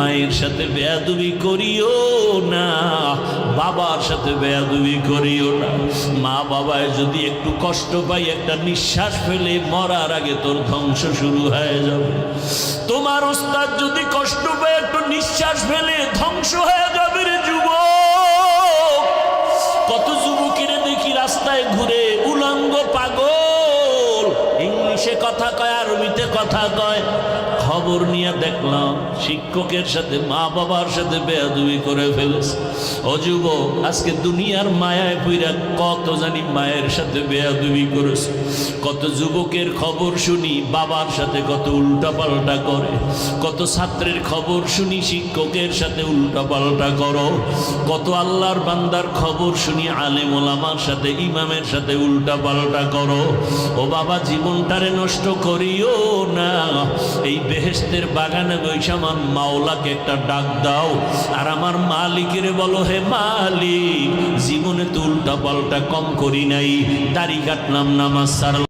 মায়ের সাথে বেয়াদবি করিও না, বাবার সাথে বেয়াদবি করিও না। মা বাবায় যদি একটু কষ্ট পাই, একটা নিঃশ্বাস ফেলে মরার আগে তোর ধ্বংস শুরু হয়ে যাবে। তোমার ওস্তাদ যদি কষ্ট পায়, একটু নিঃশ্বাস ফেলে ধ্বংস হয়ে যাবে রে যুবক। কত যুবকের দেখি রাস্তায় ঘুরে উলঙ্গ পাগল, ইংলিশে কথা কয়, আরবিতে কথা কয়। খবর নিয়ে দেখলাম শিক্ষকের সাথে মা বাবার সাথে বেয়াদবি করে ফেলেছে। ও যুবক, আজকে দুনিয়ার মায়ায় পইরা কত জানি মায়ের সাথে বেয়াদবি করেছে। কত যুবকের খবর শুনি বাবার সাথে কত উল্টাপাল্টা করে, কত ছাত্রের খবর শুনি শিক্ষকের সাথে উল্টাপাল্টা করো, কত আল্লাহর বান্দার খবর শুনি আলেম ওলামার সাথে ইমামের সাথে উল্টাপাল্টা করো। ও বাবা, জীবনটারে নষ্ট করিও না। এই বেহেশতের বাগানে বৈশা আমার মাওলাকে একটা ডাক দাও, আর আমার মালিকের বলো, হে মালিক, জীবনে তো উল্টা পাল্টা কম করি নাই, দাড়ি কাটলাম, নামাজ ছাড়লাম,